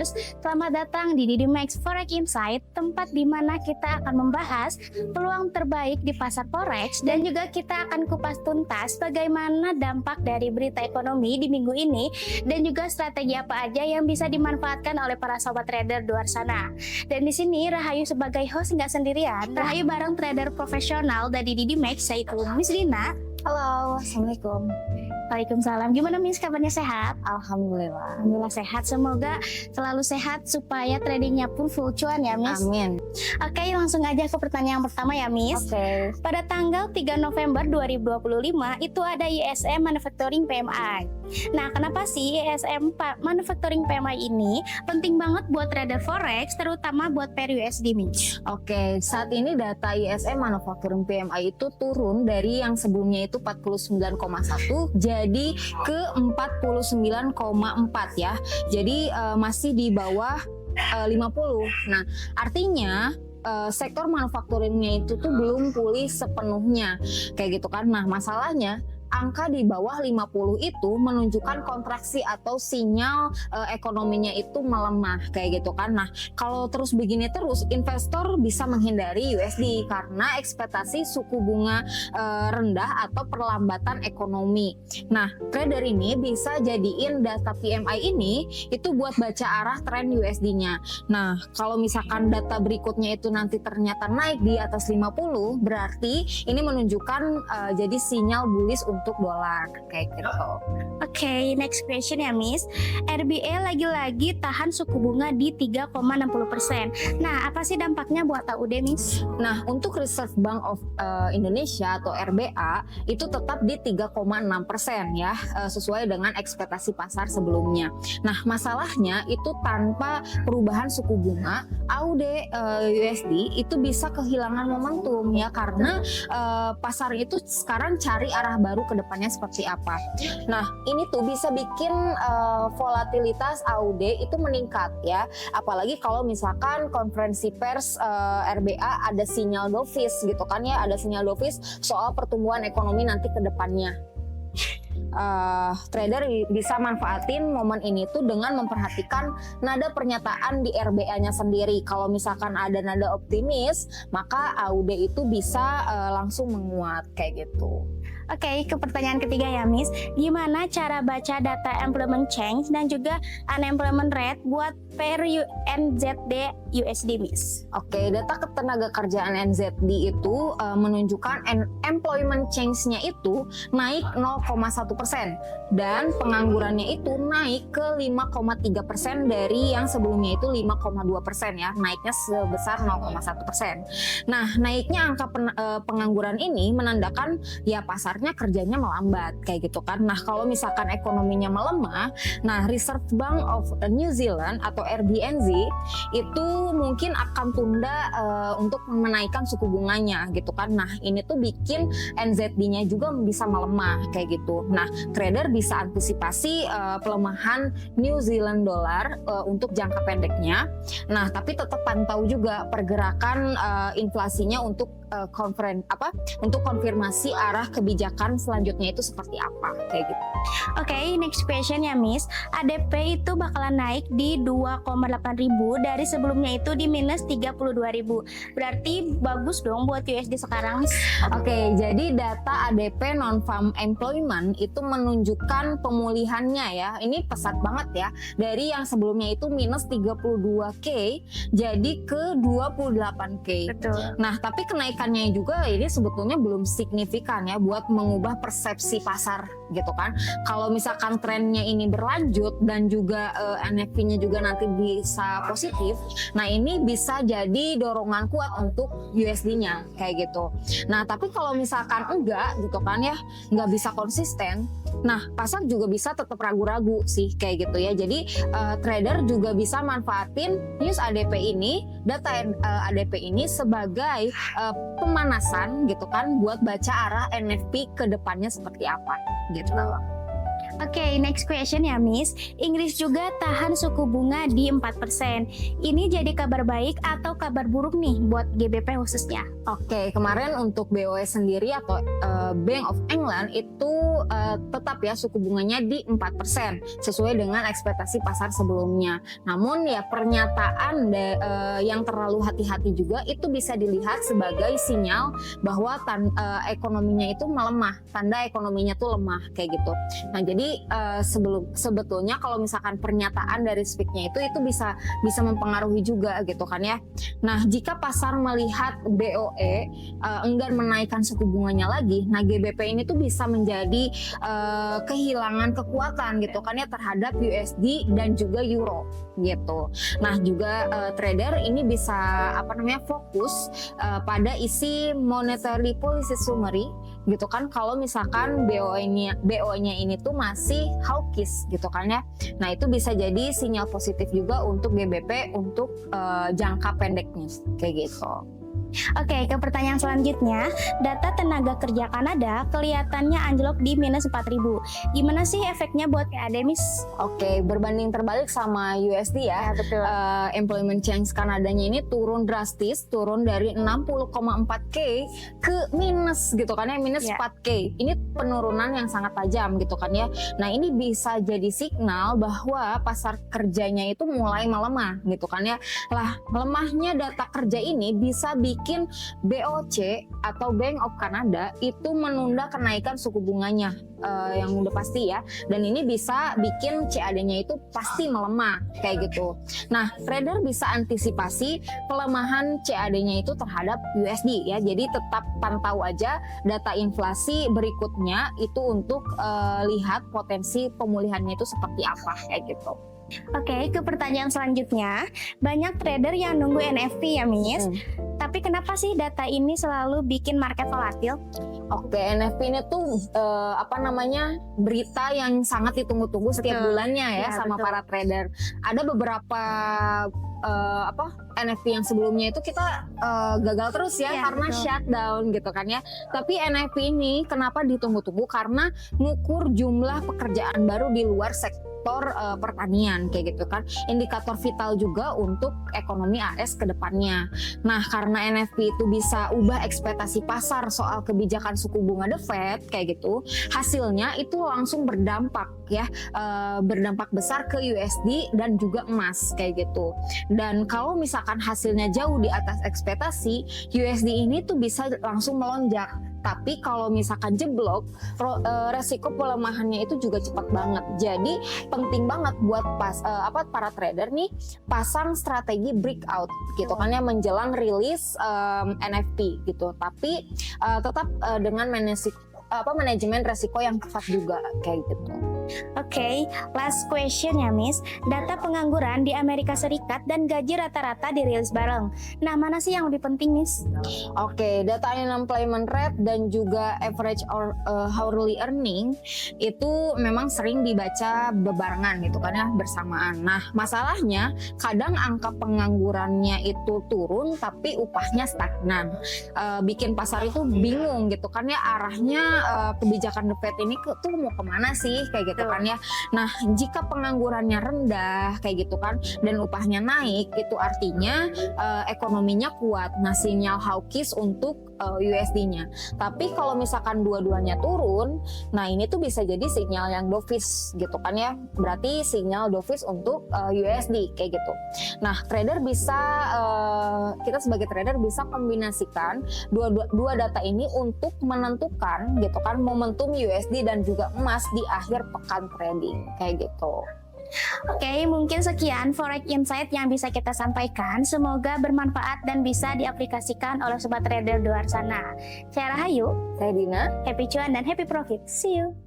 Traders, selamat datang di Didimax Forex Insight, tempat di mana kita akan membahas peluang terbaik di pasar forex dan juga kita akan kupas tuntas bagaimana dampak dari berita ekonomi di minggu ini dan juga strategi apa aja yang bisa dimanfaatkan oleh para sobat trader di luar sana. Dan di sini Rahayu sebagai host nggak sendirian, Rahayu bareng trader profesional dari Didimax, yaitu Miss Dina. Halo, Assalamualaikum. Waalaikumsalam. Gimana Miss, kabarnya sehat? Alhamdulillah. Alhamdulillah sehat. Semoga selalu sehat supaya tradingnya pun full cuan ya Miss. Amin. Oke, langsung aja ke pertanyaan pertama ya Miss. Oke. Pada tanggal 3 November 2025 itu ada ISM Manufacturing PMI. Nah, kenapa sih ISM Manufacturing PMI ini penting banget buat trader forex, terutama buat pair USD Miss? Oke, saat ini data ISM Manufacturing PMI itu turun dari yang sebelumnya itu 49,1 jadi ke 49,4 ya. Jadi masih di bawah 50. Nah, artinya sektor manufakturingnya itu tuh belum pulih sepenuhnya kayak gitu kan. Nah, masalahnya angka di bawah 50 itu menunjukkan kontraksi atau sinyal ekonominya itu melemah kayak gitu kan. Nah, kalau terus begini terus investor bisa menghindari USD karena ekspektasi suku bunga rendah atau perlambatan ekonomi. Nah, trader ini bisa jadiin data PMI ini itu buat baca arah tren USD-nya. Nah, kalau misalkan data berikutnya itu nanti ternyata naik di atas 50, berarti ini menunjukkan jadi sinyal bullish untuk dolar kayak gitu. Oke, next question ya Miss. RBA lagi-lagi tahan suku bunga di 3,60%. Nah, apa sih dampaknya buat AUD Miss? Nah, untuk Reserve Bank of Indonesia atau RBA itu tetap di 3,6% ya, sesuai dengan ekspektasi pasar sebelumnya. Nah, masalahnya itu tanpa perubahan suku bunga, AUD USD itu bisa kehilangan momentum ya, karena pasar itu sekarang cari arah baru ke depannya seperti apa. Nah, ini tuh bisa bikin volatilitas AUD itu meningkat ya. Apalagi kalau misalkan konferensi pers RBA ada sinyal dovish gitu kan ya, ada sinyal dovish soal pertumbuhan ekonomi nanti ke depannya. Trader bisa manfaatin momen ini tuh dengan memperhatikan nada pernyataan di RBA-nya sendiri. Kalau misalkan ada nada optimis, maka AUD itu bisa langsung menguat kayak gitu. Oke, ke pertanyaan ketiga ya Miss. Gimana cara baca data employment change dan juga unemployment rate buat pair NZD USD Miss? Oke, data ketenaga kerjaan NZD itu menunjukkan employment change-nya itu naik 0,1% dan penganggurannya itu naik ke 5,3% dari yang sebelumnya itu 5,2% ya, naiknya sebesar 0,1%. Nah, naiknya angka pengangguran ini menandakan ya pasarnya kerjanya melambat kayak gitu kan. Nah, kalau misalkan ekonominya melemah, nah Reserve Bank of New Zealand atau RBNZ itu mungkin akan tunda untuk menaikkan suku bunganya gitu kan. Nah, ini tuh bikin NZD-nya juga bisa melemah kayak gitu. Nah, trader bisa antisipasi pelemahan New Zealand dollar untuk jangka pendeknya. Nah, tapi tetap pantau juga pergerakan inflasinya untuk untuk konfirmasi arah kebijakan selanjutnya itu seperti apa kayak gitu. Oke, next question ya Miss. ADP itu bakalan naik di 2,8 ribu dari sebelumnya itu di minus 32.000. Berarti bagus dong buat USD sekarang. Oke, jadi data ADP non-farm employment itu menunjukkan pemulihannya ya. Ini pesat banget ya. Dari yang sebelumnya itu minus 32K jadi ke 28K. Betul. Nah, tapi kenaikannya juga ini sebetulnya belum signifikan ya buat mengubah persepsi pasar gitu kan. Kalau misalkan trennya ini berlanjut dan juga NFP-nya juga nanti bisa positif, nah ini bisa jadi dorongan kuat untuk USD-nya kayak gitu. Nah, tapi kalau misalkan enggak gitu kan ya, nggak bisa konsisten, nah pasar juga bisa tetap ragu-ragu sih kayak gitu ya. Jadi trader juga bisa manfaatin news ADP ini, data ADP ini sebagai pemanasan gitu kan buat baca arah NFP ke depannya seperti apa gitu. Oke, next question ya Miss. Inggris juga tahan suku bunga di 4%. Ini jadi kabar baik atau kabar buruk nih buat GBP khususnya? Oke, kemarin untuk BOE sendiri atau Bank of England itu tetap ya suku bunganya di 4% sesuai dengan ekspektasi pasar sebelumnya. Namun ya pernyataan yang terlalu hati-hati juga itu bisa dilihat sebagai sinyal bahwa ekonominya itu melemah, tanda ekonominya tuh lemah kayak gitu. Nah, jadi sebetulnya kalau misalkan pernyataan dari speak-nya itu bisa mempengaruhi juga gitu kan ya. Nah, jika pasar melihat BOE enggan menaikkan suku bunganya lagi, nah GBP ini tuh bisa menjadi kehilangan kekuatan gitu kan ya terhadap USD dan juga Euro gitu. Nah, juga trader ini bisa fokus pada isi monetary policy summary gitu kan, kalau misalkan BOE-nya ini tuh masih hawkish gitu kan ya. Nah, itu bisa jadi sinyal positif juga untuk GBP untuk jangka pendeknya kayak gitu. Oke, ke pertanyaan selanjutnya. Data tenaga kerja Kanada kelihatannya anjlok di minus 4.000. Gimana sih efeknya buat akademis? Oke, berbanding terbalik sama USD ya. Betul. Employment change Kanadanya ini turun drastis, turun dari 60,4K ke minus gitu kan ya, minus 4K. Ini penurunan yang sangat tajam gitu kan ya. Nah, ini bisa jadi signal bahwa pasar kerjanya itu mulai melemah gitu kan ya. Lah, melemahnya data kerja ini bisa bikin BOC atau Bank of Canada itu menunda kenaikan suku bunganya yang udah pasti ya, dan ini bisa bikin CAD-nya itu pasti melemah kayak gitu. Nah, trader bisa antisipasi pelemahan CAD-nya itu terhadap USD ya, jadi tetap pantau aja data inflasi berikutnya itu untuk lihat potensi pemulihannya itu seperti apa kayak gitu. Oke, ke pertanyaan selanjutnya. Banyak trader yang nunggu NFT ya Miss. Tapi kenapa sih data ini selalu bikin market volatil? Oke, NFT ini tuh berita yang sangat ditunggu-tunggu setiap bulannya ya sama betul. para trader. Ada beberapa NFT yang sebelumnya itu kita gagal terus ya karena betul. shutdown gitu kan ya. Tapi NFT ini kenapa ditunggu-tunggu? Karena ngukur jumlah pekerjaan baru di luar sektor pertanian kayak gitu kan, indikator vital juga untuk ekonomi AS ke depannya. Nah, karena NFT itu bisa ubah ekspektasi pasar soal kebijakan suku bunga The Fed kayak gitu, hasilnya itu langsung berdampak ya, berdampak besar ke USD dan juga emas kayak gitu. Dan kalau misalkan hasilnya jauh di atas ekspektasi, USD ini tuh bisa langsung melonjak. Tapi kalau misalkan jeblok, resiko pelemahannya itu juga cepat banget. Jadi penting banget buat para trader nih pasang strategi breakout gitu kan ya, menjelang rilis NFT gitu. Tapi tetap dengan manajemen resiko yang tepat juga kayak gitu. Oke, last question ya Miss. Data pengangguran di Amerika Serikat dan gaji rata-rata dirilis bareng. Nah, mana sih yang lebih penting Miss? Oke, data unemployment rate dan juga average hourly earning itu memang sering dibaca bebarengan gitu kan ya, bersamaan. Nah, masalahnya kadang angka penganggurannya itu turun tapi upahnya stagnan. Bikin pasar itu bingung gitu kan ya, arahnya kebijakan The Fed ini tuh mau kemana sih kayak gitu kan ya. Nah, jika penganggurannya rendah kayak gitu kan dan upahnya naik, itu artinya ekonominya kuat. Nah, sinyal hawkish untuk USD-nya. Tapi kalau misalkan dua-duanya turun, nah ini tuh bisa jadi sinyal yang dovish gitu kan ya. Berarti sinyal dovish untuk USD kayak gitu. Nah, kita sebagai trader bisa kombinasikan dua data ini untuk menentukan gitu kan momentum USD dan juga emas di akhir pekan trading kayak gitu. Oke, mungkin sekian Forex Insight yang bisa kita sampaikan. Semoga bermanfaat dan bisa diaplikasikan oleh sobat trader di luar sana. Saya Rahayu, Saya Dina. happy cuan dan happy profit. See you.